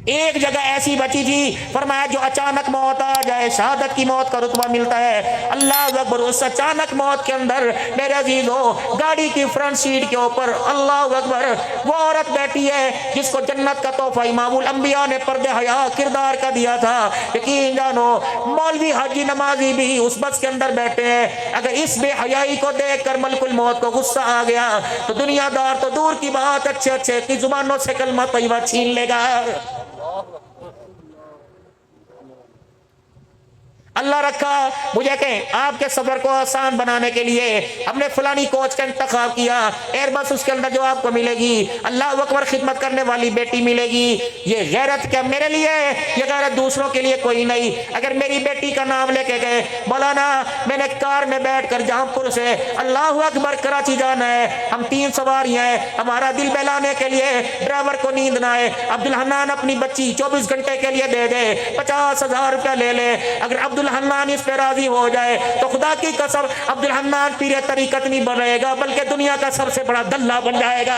ایک جگہ ایسی بچی تھی، فرمایا جو اچانک موت آ جائے شہادت کی موت کا رتبہ ملتا ہے۔ اللہ اکبر، اس اچانک موت کے اندر میرے عزیزو گاڑی کی فرنٹ سیٹ کے اوپر اللہ اکبر وہ عورت بیٹھی ہے جس کو جنت کا تحفہ امام الانبیاء نے پردے حیا کردار کا دیا تھا۔ یقین جانو مولوی حاجی نمازی بھی اس بس کے اندر بیٹھے ہیں، اگر اس بے حیائی کو دیکھ کر ملک الموت کو غصہ آ گیا تو دنیا دار تو دور کی بات اچھے اچھے کی زبانوں سے کلمہ طیبہ چھین لے گا۔ اللہ رکھا مجھے کہیں آپ کے سفر کو آسان بنانے کے لیے ہم نے فلانی کوچ کا انتخاب کیا، ایئر بس اس کے اندر جو آپ کو ملے گی اللہ اکبر خدمت کرنے والی بیٹی ملے گی۔ یہ غیرت کیا میرے لیے ہے، یہ غیرت دوسروں کے لیے کوئی نہیں۔ اگر میری بیٹی کا نام لے کے گئے مولانا میں نے کار میں بیٹھ کر جہاں پور سے اللہ اکبر کراچی جانا ہے، ہم 3 سواریاں ہیں، ہمارا دل بہلانے کے لیے ڈرائیور کو نیند نہ آئے، عبدالحنان اپنی بچی 24 گھنٹے کے لیے دے دے، 50,000 روپیہ لے لے، اگر عبدالحنان اس پہ راضی ہو جائے تو خدا کی قسم عبدالحنان پیر طریقت نہیں بنے گا بلکہ دنیا کا سب سے بڑا دلہ بن جائے گا۔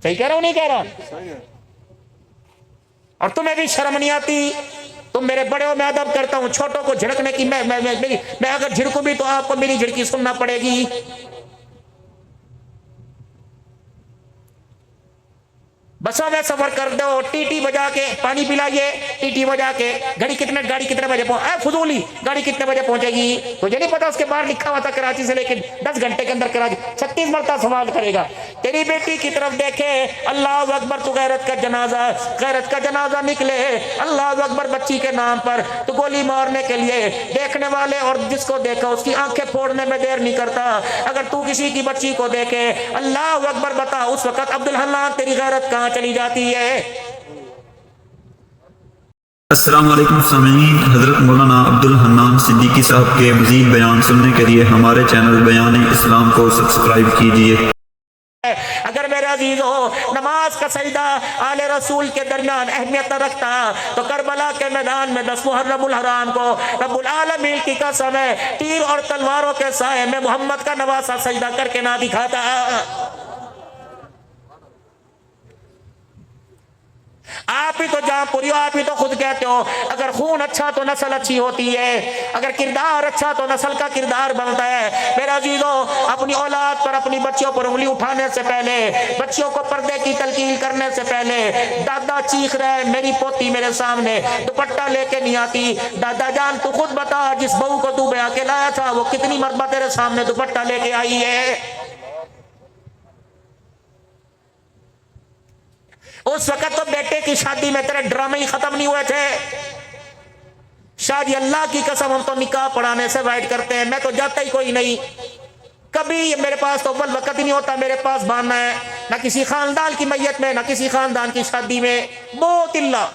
صحیح کہہ رہا ہوں نہیں کہہ رہا؟ اور تمہیں بھی شرم نہیں آتی؟ تم میرے بڑے ہو، میں ادب کرتا ہوں، چھوٹوں کو جھڑکنے کی میں اگر جھڑکوں بھی تو آپ کو میری جھڑکی سننا پڑے گی۔ بسوں میں سفر کر دو، ٹی ٹی بجا کے پانی پلائیے، ٹی ٹی بجا کے گاڑی کتنے بجے فضولی گاڑی کتنے بجے پہنچے گی؟ تجھے نہیں پتا اس کے باہر لکھا ہوا تھا کراچی سے لے کے 10 گھنٹے کے اندر کراچی، 36 مرتبہ سوال کرے گا۔ تیری بیٹی کی طرف دیکھے اللہ اکبر، تو غیرت کا جنازہ نکلے اللہ اکبر بچی کے نام پر، تو گولی مارنے کے لیے دیکھنے والے اور جس کو دیکھا اس کی آنکھیں پھوڑنے میں دیر نہیں کرتا۔ اگر تو کسی کی بچی کو دیکھے اللہ اکبر بتا اس وقت عبدالحنان تیری غیرت کہاں چلی جاتی ہے؟ السلام علیکم سامعین، حضرت مولانا عبدالحنان صدیقی صاحب کے مزید بیان سننے کے لیے ہمارے چینل بیان اسلام کو سبسکرائب کیجیے۔ اگر میرے عزیز ہو نماز کا سجدہ آل رسول کے درمیان اہمیت نہ رکھتا تو کربلا کے میدان میں 10 محرم الحرام کو رب العالمین کی قسم ہے تیر اور تلواروں کے سائے میں محمد کا نواسا سجدہ کر کے نہ دکھاتا۔ آپ ہی تو جہاں پوری ہو، آپ ہی تو خود کہتے ہو اگر خون اچھا تو نسل اچھی ہوتی ہے، اگر کردار اچھا تو نسل کا کردار بنتا ہے۔ میرے عزیزو اپنی اولاد پر اپنی بچیوں پر انگلی اٹھانے سے پہلے، بچیوں کو پردے کی تلقین کرنے سے پہلے، دادا چیخ رہے میری پوتی میرے سامنے دوپٹہ لے کے نہیں آتی، دادا جان تو خود بتا جس بہو کو تو بیاہ کے لایا تھا وہ کتنی مرتبہ تیرے سامنے دوپٹہ لے کے آئی ہے؟ اس وقت تو بیٹے کی شادی میں تیرے ڈرامے ہی ختم نہیں ہوئے تھے۔ شادی اللہ کی قسم ہم تو نکاح پڑھانے سے وائٹ کرتے ہیں، میں تو جاتا ہی کوئی نہیں، کبھی میرے پاس تو اول وقت ہی نہیں ہوتا میرے پاس باننا ہے، نہ کسی خاندان کی میت میں، نہ کسی خاندان کی شادی میں، بہت اللہ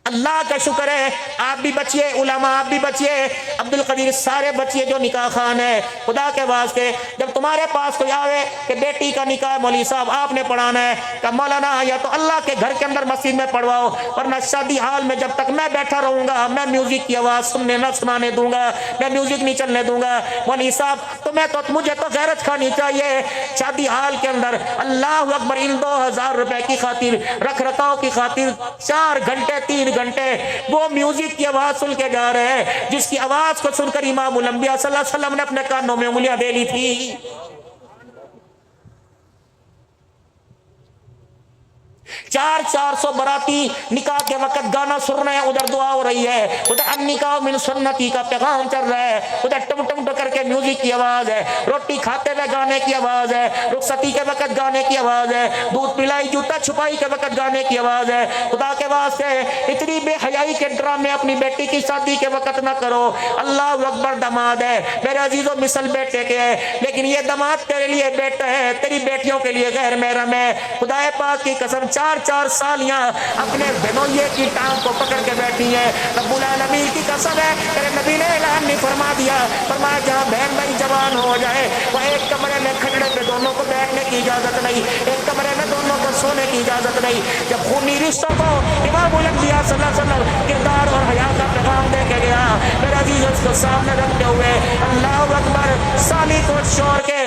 اللہ کا شکر ہے آپ بھی بچیے، علماء آپ بھی بچیے، عبدالقدیر سارے بچیے جو نکاح خان ہے، خدا کے واسطے جب تمہارے پاس کوئی آوے کہ بیٹی کا نکاح مولوی صاحب آپ نے پڑھانا ہے کہ مولانا یا تو اللہ کے گھر کے اندر مسجد میں پڑھواؤ، ورنہ شادی حال میں جب تک میں بیٹھا رہوں گا میں میوزک کی آواز سنانے دوں گا، میں میوزک نہیں چلنے دوں گا۔ مولوی صاحب مجھے تو غیرت کھانی چاہیے، شادی حال کے اندر اللہ اکبر ان 2000 روپے کی خاطر رکھ رکھاؤ کی خاطر 4 گھنٹے 3 گھنٹے وہ میوزک کی آواز سن کے جا رہے ہیں جس کی آواز کو سن کر امام الانبیاء صلی اللہ علیہ وسلم نے اپنے کانوں میں انگلیاں دے لی تھی۔ 400 براتی نکاح کے وقت گانا سن رہے ہیں، ادھر دعا ہو رہی ہے، ادھر النکاح من سنتی کا پیغام چل رہا ہے، ادھر ٹم ٹم کر کے میوزک کی آواز ہے، روٹی کھاتے ہوئے گانے کی آواز ہے، رخصتی کے وقت گانے کی آواز ہے، دودھ پلائی جوتا چھپائی کے وقت گانے کی آواز ہے۔ خدا کے واسطے اتنی بے حیائی کے ڈرامے اپنی بیٹی کی شادی کے وقت نہ کرو۔ اللہ اکبر، داماد ہے میرے عزیزو مثل بیٹے کے ہے، لیکن یہ داماد تیرے لیے بیٹا ہے، تیری بیٹیوں کے لیے غیر محرم ہے۔ خدا پاک کی قسم 4 سالیاں اپنے بھنوئیے کی ٹانگ کو پکڑ کے بیٹھی ہے، رب العالمین کی قسم ہے تیرے نبی نے اعلان نہیں فرما دیا، فرمایا جہاں بہن بھائی جوان ہو جائے وہ ایک کمرے میں کھجڑے پہ دونوں کو بیٹھنے کی اجازت نہیں، ایک کمرے میں دونوں کو سونے کی اجازت نہیں۔ جب خونی رشتوں کو امام الانبیاء صلی اللہ علیہ وسلم کردار اور حیا کا پیغام دے کے گیا، میرے عزیز اس کو سامنے رکھتے ہوئے اللہ اکبر سالی کو چھوڑ کے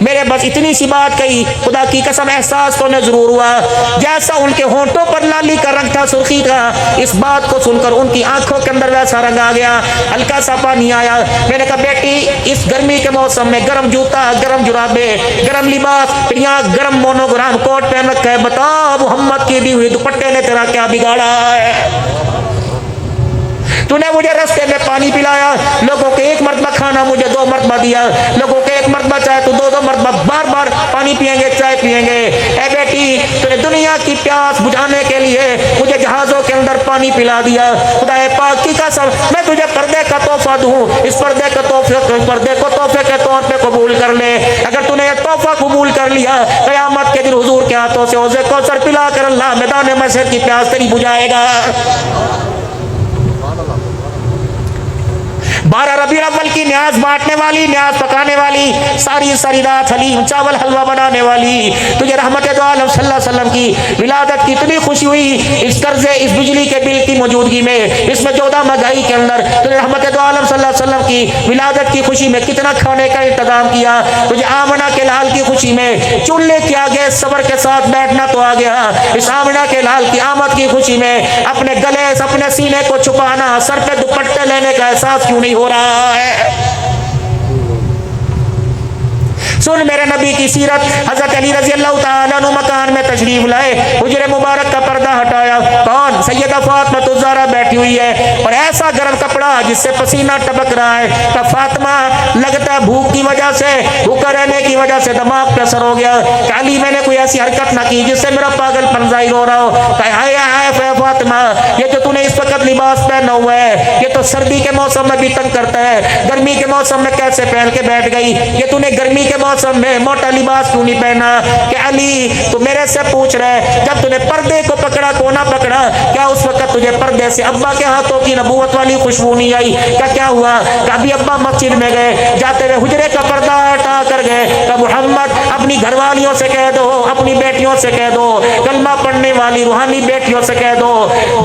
میرے بس اتنی سی بات کہی, خدا کی قسم احساس تو میں ضرور ہوا جیسا ان کے ہونٹوں پر لالی کا رنگ تھا, سرخی کا, اس بات کو سن کر ان کی آنکھوں کے اندر ویسا رنگ آ گیا, ہلکا سا پانی آیا. میں نے کہا بیٹی اس گرمی کے موسم میں گرم جوتا, گرم جرابے, گرم لباس, پھر یہاں گرم مونوگرام کوٹ پہن رکھا ہے, بتا محمد کی دی ہوئی دوپٹے نے تیرا کیا بگاڑا ہے؟ تو نے مجھے رستے میں پانی پلایا, لوگوں کے ایک مرتبہ کھانا مجھے 2 مرتبہ دیا, لوگوں کے ایک مرتبہ چائے تو 2 مرتبہ بار بار پانی پئیں گے, چائے پئیں گے. اے بیٹی تو نے دنیا کی پیاس بجھانے کے لیے مجھے جہازوں کے اندر پانی پلا دیا. خدا پاک کی قسم میں تجھے پردے کا تحفہ دوں, اس پردے کو تحفے کے طور پہ قبول کر لے. اگر تو نے یہ تحفہ قبول کر لیا, قیامت کے دن حضور کے ہاتھوں سے حوض کوثر پلا کر اللہ میدان محشر کی پیاس تیری بجھائے گا. 12 ربیع الاول کی نیاز بانٹنے والی, نیاز پکانے والی, ساری رات حلیم چاول حلوہ بنانے والی, تجھے رحمت دو عالم صلی اللہ علیہ وسلم کی ولادت کی اتنی خوشی ہوئی اس قرضے, اس بجلی کے بل کی موجودگی میں, اس میں 14 مہنگائی کے اندر تجھے رحمت دو عالم صلی اللہ علیہ وسلم کی ولادت کی خوشی میں کتنا کھانے کا انتظام کیا. تجھے آمنہ کے لال کی خوشی میں چولہے کے آگے صبر کے ساتھ بیٹھنا تو آ گیا, اس آمنہ کے لال کی آمد کی خوشی میں اپنے گلے اپنے سینے کو چھپانا, سر پہ دوپٹے لینے کا احساس کیوں نہیں ہو رہا ہے؟ سن میرے نبی کی سیرت. حضرت علی رضی اللہ تعالیٰ عنہ مکان میں تشریف لائے, حجرے مبارک کا پردہ ہٹایا, کون؟ سیدہ فاطمہ الزہرا بیٹھی ہوئی ہے, اور ایسا گرم کپڑا جس سے پسینہ ٹپک رہا ہے. کہ فاطمہ لگتا ہے بھوک کی وجہ سے, بھوکا رہنے کی وجہ سے دماغ پہ اثر ہو گیا. کہ علی میں نے کوئی ایسی حرکت نہ کی جس سے میرا پاگل پن ظاہر ہو رہا ہو. کہ ہائے فاطمہ, یہ جو تو نے اس وقت لباس پہنا ہوا ہے یہ تو سردی کے موسم میں بھی تنگ کرتا ہے, گرمی کے موسم میں کیسے پہن کے بیٹھ گئی؟ یہ تو نے گرمی کے موسم میں موٹا لباس کیوں نہیں پہنا؟ کہ علی تو میرے سے پوچھ رہے جب تو نے پردے کو پکڑا تو نہ پکڑا, کیا اس وقت تجھے پردے سے ابا کے ہاتھوں کی نبوت والی خوشبو نہیں آئی؟ کیا ہوا؟ کہ ابھی ابا مسجد میں گئے, جاتے ہوئے حجرے کا پردہ ہٹا کر گئے. کہ محمد اپنی گھر والیوں سے کہہ دو, اپنی بیٹیوں سے کہہ دو, کلمہ پڑھنے والی روحانی بیٹیوں سے کہہ دو,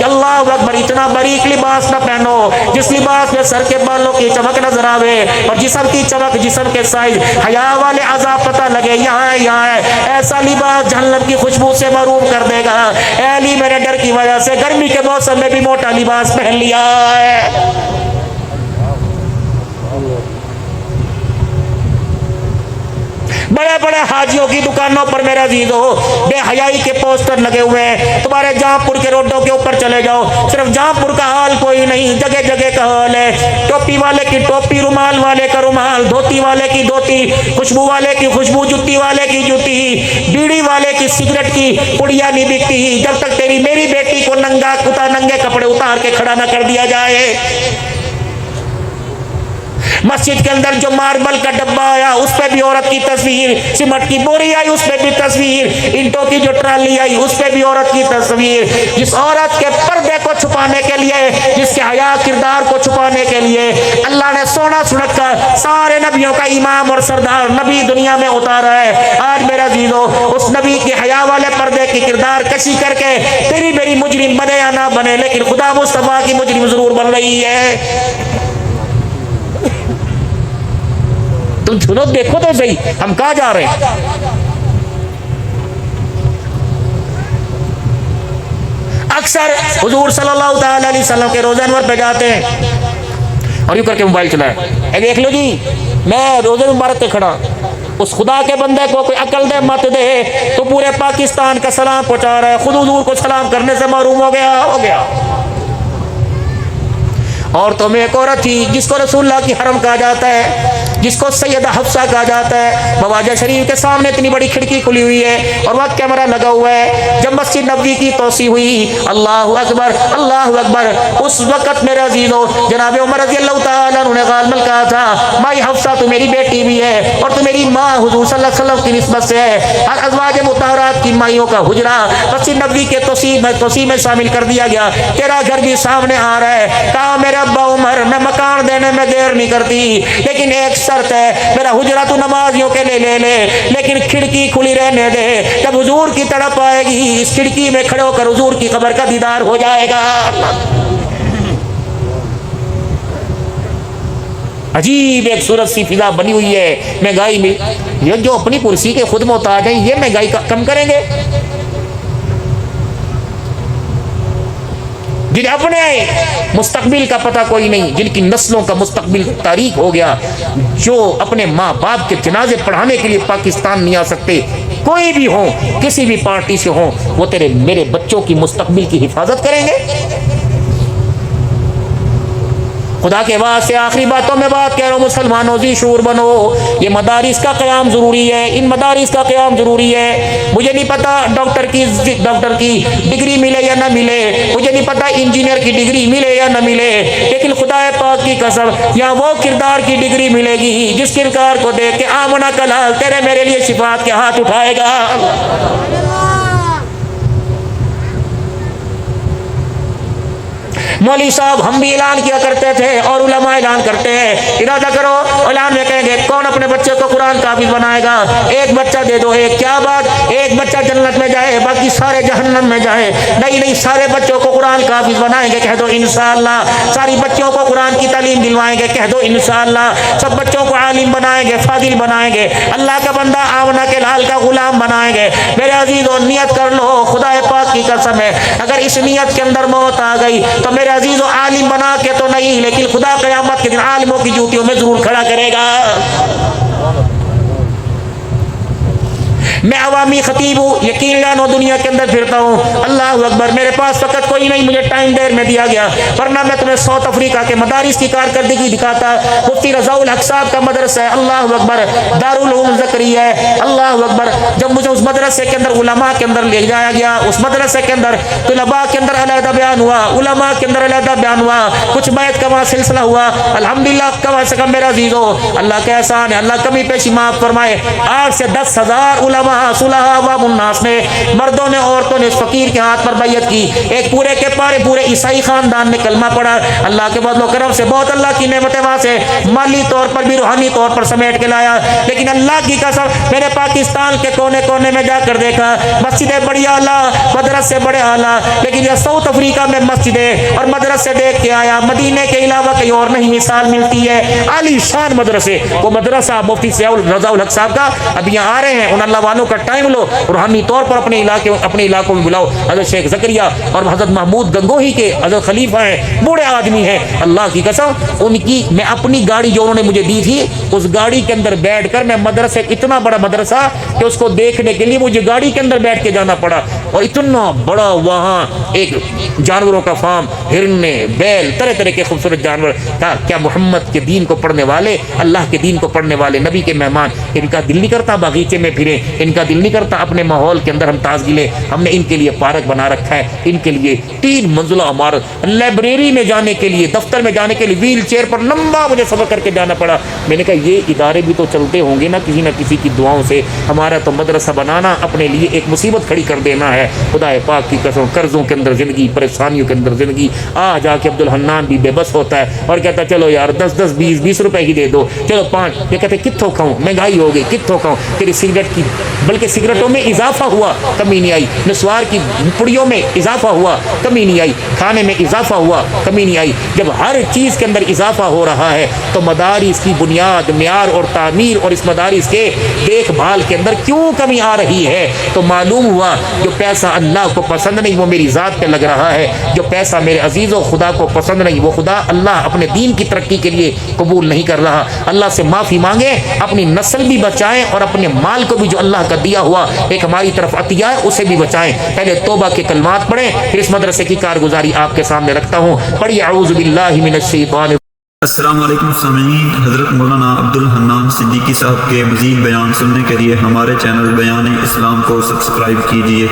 اللہ اکبر اتنا باریک لباس نہ پہنو جس لباس میں سر کے بالوں کی چمک نظر آوے اور جسم کی چمک, جسم کے سائز, حیا والے عذاب پتہ لگے یہاں ہے. ایسا لباس جہنم کی خوشبو سے محروم کر دے گا. اے علی میرے ڈر کی وجہ سے گرمی کے موسم میں بھی موٹا لباس پہن لیا ہے. بڑے بڑے حاجیوں کی دکانوں پر میرے عزیزو بے حیائی کے پوسٹر لگے ہوئے ہیں. تمہارے جہاں پور کے روڈوں کے اوپر چلے جاؤ, صرف جہاں پور کا حال کوئی نہیں, جگہ جگہ کا حال ہے. ٹوپی والے کی ٹوپی, رومال والے کا رومال, دھوتی والے کی دھوتی, خوشبو والے کی خوشبو, جوتی والے کی جوتی, بیڑی والے کی سگریٹ کی پڑیا نہیں بکتی جب تک تیری میری بیٹی کو ننگے کپڑے اتار کے کھڑا نہ کر دیا جائے. مسجد کے اندر جو ماربل کا ڈبہ آیا اس پہ بھی عورت کی تصویر, سیمنٹ کی بوری آئی اس پہ بھی تصویر, اینٹوں کی جو ٹرالی آئی اس پہ بھی عورت کی تصویر. جس عورت کے پردے کو چھپانے کے لیے, جس کے حیا کردار کو چھپانے کے لیے اللہ نے سونا سنکھا سارے نبیوں کا امام اور سردار نبی دنیا میں اتارا ہے, آج میرا عزیزو اس نبی کی حیا والے پردے کی کردار کشی کر کے تیری میری مجرم بنے یا نہ بنے, لیکن خدا مصطفیٰ کی مجرم ضرور بن رہی ہے. تم سنو, دیکھو تو صحیح ہم کہاں جا رہے ہیں. اکثر حضور صلی اللہ تعالی علیہ وسلم کے روزہ انور پہ جاتے ہیں اور یوں کر کے موبائل چلائے, دیکھ لو جی میں روزے مبارک پہ کھڑا. اس خدا کے بندے کو کوئی عقل دے مت دے تو پورے پاکستان کا سلام پہنچا رہا ہے, خود حضور کو سلام کرنے سے محروم ہو گیا. اور تو میں ایک عورت تھی جس کو رسول اللہ کی حرم کہا جاتا ہے, جس کو سیدہ حفصہ کہا جاتا ہے. مواجہ شریف کے سامنے اتنی بڑی کھڑکی کھلی ہوئی ہے اور وہاں کیمرہ لگا ہوا ہے. جب مسجد نبوی کی توسیع ہوئی, اللہ اکبر اللہ اکبر, اس وقت میرے عزیزو جناب عمر رضی اللہ تعالیٰ عنہ نے غالباً کہا تھا مائی حفصہ تو میری بیٹی بھی ہے اور تو میری ماں حضور صلی اللہ علیہ وسلم کی نسبت سے ہے. ازواج مطہرات کی مائیوں کا حجرہ مسجد نبوی کے توسیع میں شامل کر دیا گیا. تیرا گھر بھی سامنے آ رہا ہے. کہا میرے ابا عمر میں مکان دینے میں دیر نہیں کرتی, لیکن ایک شرط ہے, میرا حجرہ تو نمازیوں کے لے لے لیکن کھڑکی کھلی رہنے دے. جب حضور کی تڑپ آئے گی اس کھڑکی میں کھڑے ہو کر حضور کی قبر کا دیدار ہو جائے گا. عجیب ایک صورت سی فضا بنی ہوئی ہے مہنگائی میں. یہ جو اپنی کرسی کے خود محتاج ہیں یہ مہنگائی کم کریں گے؟ جنہیں اپنے مستقبل کا پتہ کوئی نہیں، جن کی نسلوں کا مستقبل تاریک ہو گیا، جو اپنے ماں باپ کے جنازے پڑھانے کے لیے پاکستان نہیں آ سکتے، کوئی بھی ہوں، کسی بھی پارٹی سے ہوں، وہ تیرے میرے بچوں کی مستقبل کی حفاظت کریں گے؟ خدا کے واسطے آخری باتوں میں بات کہہ رہا ہوں، مسلمانوں ذی شعور بنو. یہ مدارس کا قیام ضروری ہے، ان مدارس کا قیام ضروری ہے. مجھے نہیں پتا ڈاکٹر کی ڈگری ملے یا نہ ملے، مجھے نہیں پتا انجینئر کی ڈگری ملے یا نہ ملے، لیکن خدا پاک کی قسم یہاں وہ کردار کی ڈگری ملے گی جس کردار کو دیکھ کے آمنہ کا لال تیرے میرے لیے شفاعت کے ہاتھ اٹھائے گا. مولوی صاحب ہم بھی اعلان کیا کرتے تھے اور علماء اعلان کرتے ہیں، ارادہ کرو اعلان میں کہیں گے کون اپنے بچے کو قرآن کا حافظ بنائے گا؟ ایک بچہ دے دو. ایک کیا بات، ایک بچہ جنت میں جائے باقی سارے جہنم میں جائے؟ نہیں، سارے بچوں کو قرآن کا حافظ بنائیں گے، کہہ دو انشاءاللہ. ساری بچوں کو قرآن کی تعلیم دلوائیں گے، کہہ دو انشاءاللہ. سب بچوں کو عالم بنائیں گے، فاضل بنائیں گے، اللہ کا بندہ آمنہ کے لال کا غلام بنائیں گے. میرے عزیزو نیت کر لو، خدا پاک کی قسم ہے اگر اس نیت کے اندر موت آ گئی تو میرے عزیزو عالم بنا کے تو نہیں، لیکن خدا قیامت کے دن عالموں کی جوتیوں میں ضرور کھڑا کرے گا. میں عوامی خطیب ہوں، یقین جانو دنیا کے اندر پھرتا ہوں. اللہ اکبر، میرے پاس وقت کوئی نہیں، مجھے ٹائم دیر میں دیا گیا، ورنہ میں تمہیں ساؤتھ افریقہ کے مدارس کی کارکردگی دکھاتا. مفتی رضا الحق صاحب کا مدرسہ ہے، اللہ اکبر، دارالعلوم زکریا ہے، اللہ اکبر. جب مجھے اس مدرسے کے اندر علماء کے اندر لے جایا گیا، اس مدرسے کے اندر طلباء کے اندر علیحدہ بیان ہوا، علماء کے اندر علیحدہ بیان ہوا، کچھ بیعت کا وہاں سلسلہ ہوا. الحمدللہ کم سے کم میرا عزیزو اللہ کا احسان ہے، اللہ کمی پیشی معاف فرمائے، 8 سے 10,000 علماء صلحاء عوام الناس نے، مردوں نے عورتوں نے اس فقیر کے ہاتھ پر بیعت کی. ایک پورے کے پورے عیسائی خاندان نے کلمہ پڑھا. اللہ کے فضل و کرم سے بہت اللہ کی نعمتیں وہاں سے مالی طور پر بھی روحانی طور پر سمیٹ کے لایا. لیکن اللہ کی قسم میں نے پاکستان کے کونے کونے میں جا کر دیکھا، مسجدیں بڑی اعلیٰ، مدرسے بڑے اعلیٰ، لیکن یہ ساؤتھ افریقہ میں مسجدیں اور مدرسے دیکھ کے آیا، مدینے کے علاوہ کہیں اور نہیں مثال ملتی ہے. عالی شان مدرسے. وہ مدرسہ مفتی رضا الحق صاحب کا اب یہاں آ رہے ہیں، ان اللہ والوں کا ٹائم لو، روحانی طور پر اپنے علاقوں میں بلاؤ. حضرت شیخ زکریا اور حضرت محمود گنگوہی کے حضرت خلیفہ ہیں، بوڑھے آدمی ہیں، اللہ کی قسم ان کی میں اپنی گاڑی جو انہوں نے مجھے دی تھی اس گاڑی کے اندر بیٹھ کر میں مدرسے، اتنا بڑا مدرسہ کہ اس کو دیکھنے کے لیے مجھے گاڑی کے اندر بیٹھ کے جانا پڑا، اور اتنا بڑا وہاں ایک جانوروں کا فارم، ہرنے، بیل، طرح طرح کے خوبصورت جانور تھا. کیا محمد کے دین کو پڑھنے والے، اللہ کے دین کو پڑھنے والے، نبی کے مہمان، ان کا دل نہیں کرتا باغیچے میں پھریں؟ ان کا دل نہیں کرتا اپنے ماحول کے اندر ہم تازگی لیں؟ ہم نے ان کے لیے پارک بنا رکھا ہے، ان کے لیے 3 منزلہ عمارت، لائبریری میں جانے کے لیے، دفتر میں جانے کے لیے ویل چیئر پر لمبا مجھے سفر کر کے جانا پڑا. میں نے کہا یہ ادارے بھی تو چلتے ہوں گے نہ کسی کی دعاؤں سے، ہمارا تو مدرسہ بنانا اپنے لیے ایک مصیبت کھڑی کر دینا ہے. خدا پاک کی قسم قرضوں کے اندر زندگی، پریشانیوں کے اندر زندگی. جا کے عبدالحنان بھی بے بس ہوتا ہے اور کہتا چلو یار 10 20 روپے ہی دے دو، چلو 5. یہ کہتے کتوں کھاؤں، مہنگائی ہو گئی، کتوں کھاؤں، تیری سگریٹ کی، بلکہ سگریٹوں میں اضافہ ہوا کمی نہیں آئی، نسوار کی پڑیوں میں اضافہ ہوا کمی نہیں آئی، کھانے میں اضافہ ہوا کمی نہیں آئی. جب ہر چیز کے اندر اضافہ ہو رہا ہے تو مدارس کی بنیاد، معیار اور تعمیر اور اس مدارس کے دیکھ بھال کے اندر کیوں کمی آ رہی ہے؟ تو معلوم ہوا جو پیسہ اللہ کو پسند نہیں وہ میری ذات پہ لگ رہا ہے، جو پیسہ میرے عزیز و خدا کو پسند نہیں وہ خدا اللہ اپنے دین کی ترقی کے لیے قبول نہیں کر رہا. اللہ سے معافی مانگے، اپنی نسل بھی بچائیں اور اپنے مال کو بھی جو اللہ کا دیا ہوا ایک ہماری طرف عطیہ ہے اسے بھی بچائیں. پہلے توبہ کے کلمات پڑھیں، پھر اس مدرسے کی کارگزاری آپ کے سامنے رکھتا ہوں. پڑھیے اعوذ باللہ من الشیطان. السلام علیکم سامعین، حضرت مولانا عبدالحنان صدیقی صاحب کے مزید بیان سننے کے لیے ہمارے چینل بیان اسلام کو سبسکرائب کیجیے.